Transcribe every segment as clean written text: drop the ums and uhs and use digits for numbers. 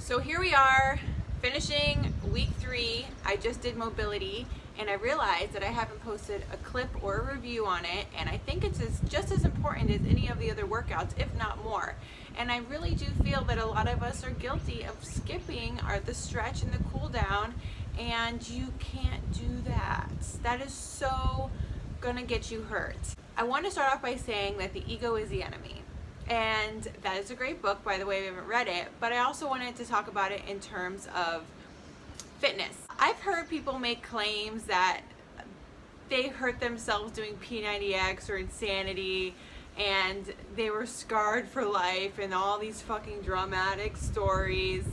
So here we are, finishing week 3. I just did mobility, and I realized that I haven't posted a clip or a review on it, and I think it's just as important as any of the other workouts, if not more. And I really do feel that a lot of us are guilty of skipping the stretch and the cool down, and you can't do that. That is so gonna get you hurt. I want to start off by saying that the ego is the enemy. And that is a great book, by the way, if you haven't read it, but I also wanted to talk about it in terms of fitness. I've heard people make claims that they hurt themselves doing P90X or Insanity and they were scarred for life and all these fucking dramatic stories.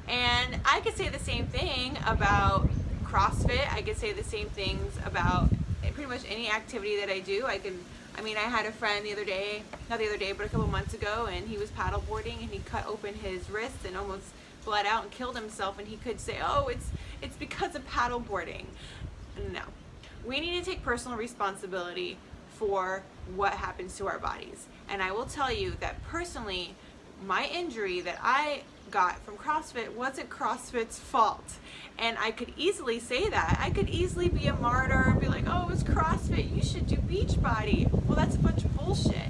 And I could say the same thing about CrossFit. I could say the same things about pretty much any activity that I do. I had a friend not the other day, but a couple months ago, and he was paddleboarding and he cut open his wrist and almost bled out and killed himself, and he could say, oh, it's because of paddleboarding. No. We need to take personal responsibility for what happens to our bodies. And I will tell you that personally, my injury that I got from CrossFit wasn't CrossFit's fault. And I could easily say that. I could easily be a martyr and be like, oh, it's CrossFit, you should do Beachbody. Well, that's a bunch of bullshit.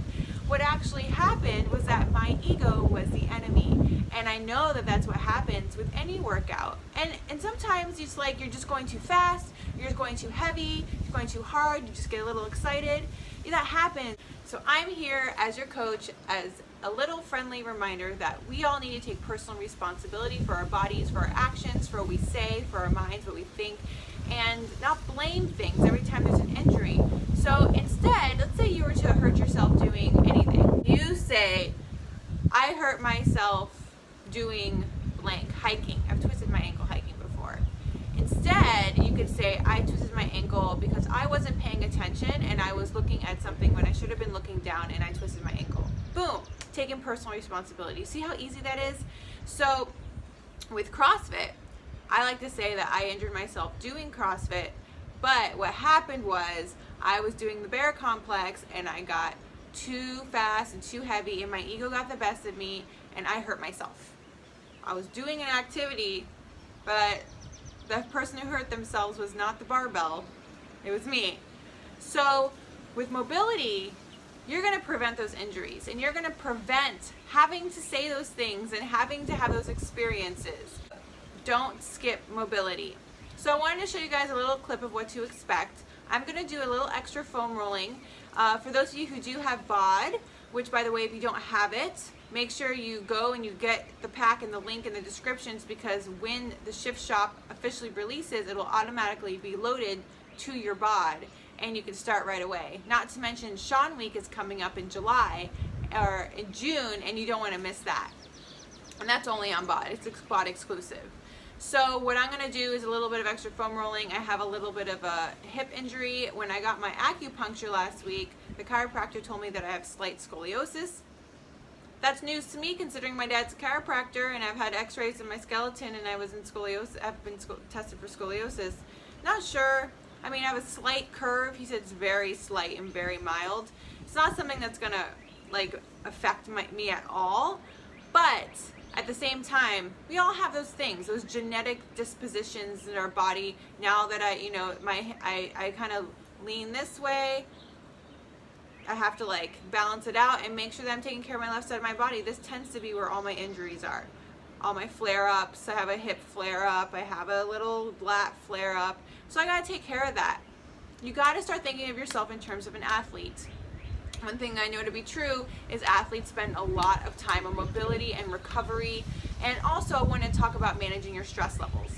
What actually happened was that my ego was the enemy. And I know that that's what happens with any workout. And sometimes it's like you're just going too fast, you're just going too heavy, you're going too hard, you just get a little excited. That happens. So I'm here as your coach as a little friendly reminder that we all need to take personal responsibility for our bodies, for our actions, for what we say, for our minds, what we think, and not blame things every time there's an injury. So instead, let's say you were to hurt yourself doing anything. You say, I hurt myself doing blank, hiking. I've twisted my ankle hiking before. Instead, you could say, I twisted my ankle because I wasn't paying attention and I was looking at something when I should have been looking down, and I twisted my ankle. Boom. Taking personal responsibility. See how easy that is? So with CrossFit, I like to say that I injured myself doing CrossFit, but what happened was I was doing the bear complex and I got too fast and too heavy and my ego got the best of me and I hurt myself. I was doing an activity, but the person who hurt themselves was not the barbell, it was me. So with mobility, you're going to prevent those injuries and you're going to prevent having to say those things and having to have those experiences. Don't skip mobility. So I wanted to show you guys a little clip of what to expect. I'm going to do a little extra foam rolling. For those of you who do have BOD, which by the way, if you don't have it, make sure you go and you get the pack and the link in the descriptions, because when the Shift Shop officially releases, it'll automatically be loaded to your BOD and you can start right away. Not to mention Sean Week is coming up in July or in June, and you don't want to miss that. And that's only on BOD. It's BOD exclusive. So what I'm going to do is a little bit of extra foam rolling. I have a little bit of a hip injury. When I got my acupuncture last week, the chiropractor told me that I have slight scoliosis. That's news to me, considering my dad's a chiropractor and I've had x-rays in my skeleton and I was in scoliosis. I've been tested for scoliosis. Not sure. I have a slight curve. He said it's very slight and very mild. It's not something that's gonna affect me at all, but at the same time, we all have those things, those genetic dispositions in our body. Now that I kind of lean this way, I have to balance it out and make sure that I'm taking care of my left side of my body. This tends to be where all my injuries are. All my flare-ups. I have a hip flare-up. I have a little lat flare-up. So I gotta take care of that. You gotta start thinking of yourself in terms of an athlete. One thing I know to be true is athletes spend a lot of time on mobility and recovery. And also I want to talk about managing your stress levels.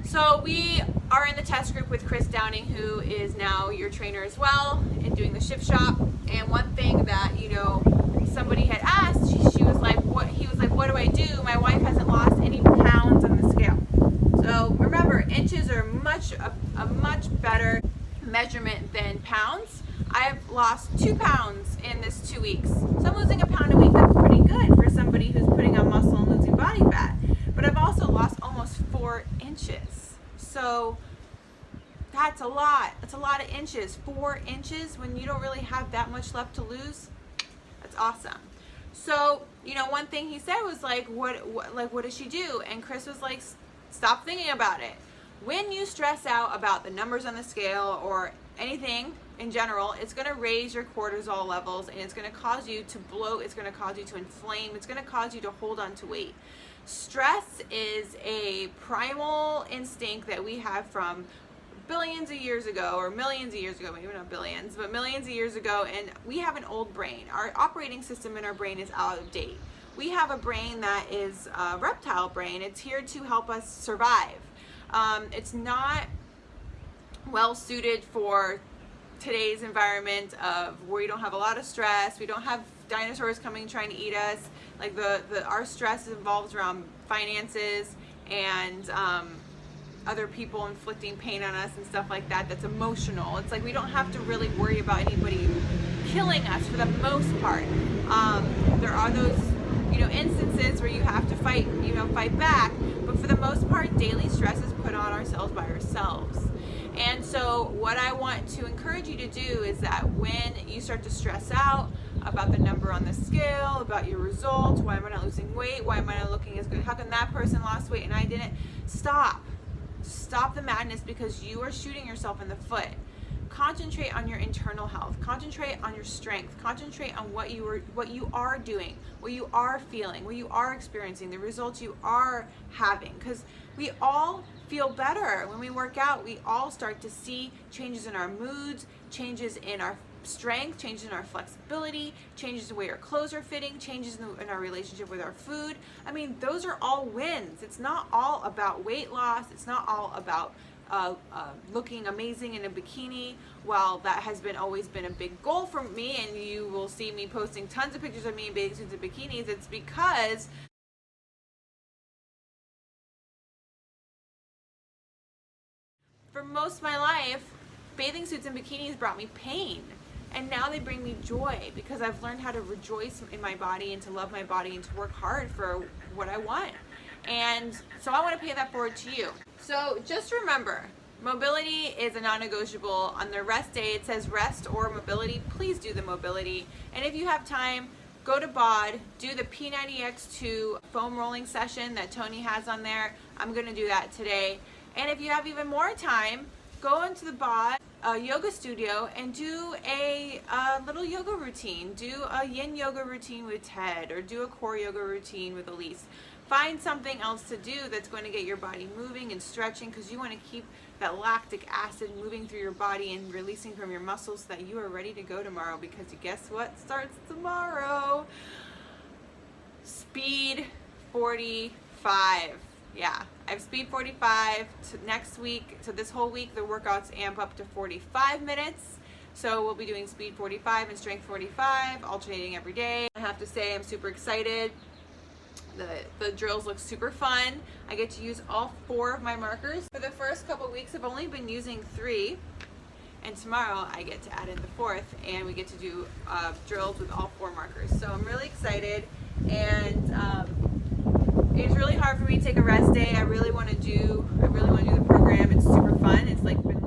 So we are in the test group with Chris Downing, who is now your trainer as well, and doing the Shift Shop. And one thing that, somebody had asked, she was like, what do I do? My wife hasn't lost any pounds on the scale. So remember, inches are a much better measurement than pounds. I've lost 2 pounds in this 2 weeks. So I'm losing a pound a week. That's pretty good for somebody who's putting on muscle and losing body fat. But I've also lost almost 4 inches. So that's a lot. That's a lot of inches. 4 inches when you don't really have that much left to lose. That's awesome. So, you know, one thing he said was like, what does she do? And Chris was like, stop thinking about it. When you stress out about the numbers on the scale or anything in general, it's going to raise your cortisol levels, and it's going to cause you to bloat. It's going to cause you to inflame. It's going to cause you to hold on to weight. Stress is a primal instinct that we have from billions of years ago, or millions of years ago, maybe not billions, but millions of years ago, and we have an old brain. Our operating system in our brain is out of date. We have a brain that is a reptile brain. It's here to help us survive. It's not well suited for today's environment of where you don't have a lot of stress. We don't have dinosaurs coming trying to eat us. Like our stress involves around finances and other people inflicting pain on us and stuff like that. That's emotional. It's like we don't have to really worry about anybody killing us for the most part. There are those, you know, instances where you have to fight back, but for the most part, daily stress is put on ourselves by ourselves. And so what I want to encourage you to do is that when you start to stress out about the number on the scale, about your results, why am I not losing weight, why am I not looking as good, how come that person lost weight and I didn't, stop the madness, because you are shooting yourself in the foot. Concentrate on your internal health. Concentrate on your strength. Concentrate on what you are doing, what you are feeling, what you are experiencing, the results you are having. Because we all feel better when we work out. We all start to see changes in our moods, changes in our strength, changes in our flexibility, changes in the way our clothes are fitting, changes in our relationship with our food. I mean, those are all wins. It's not all about weight loss. It's not all about looking amazing in a bikini. While that has always been a big goal for me, and you will see me posting tons of pictures of me in bathing suits and bikinis, it's because for most of my life, bathing suits and bikinis brought me pain. And now they bring me joy, because I've learned how to rejoice in my body and to love my body and to work hard for what I want. And so I want to pay that forward to you. So just remember, mobility is a non-negotiable. On the rest day, it says rest or mobility. Please do the mobility. And if you have time, go to BOD, do the P90X2 foam rolling session that Tony has on there. I'm going to do that today. And if you have even more time, go into the BOD yoga studio and do a little yoga routine. Do a yin yoga routine with Ted, or do a core yoga routine with Elise. Find something else to do that's going to get your body moving and stretching, because you want to keep that lactic acid moving through your body and releasing from your muscles so that you are ready to go tomorrow. Because guess what starts tomorrow? Speed 45. Yeah, I have Speed 45 next week. So this whole week the workouts amp up to 45 minutes. So we'll be doing Speed 45 and Strength 45, alternating every day. I have to say I'm super excited. The drills look super fun. I get to use all 4 of my markers. For the first couple weeks I've only been using 3, and tomorrow I get to add in the 4th, and we get to do drills with all 4 markers. So I'm really excited, and it's really hard for me to take a rest day. I really want to do the program. It's super fun. It's like been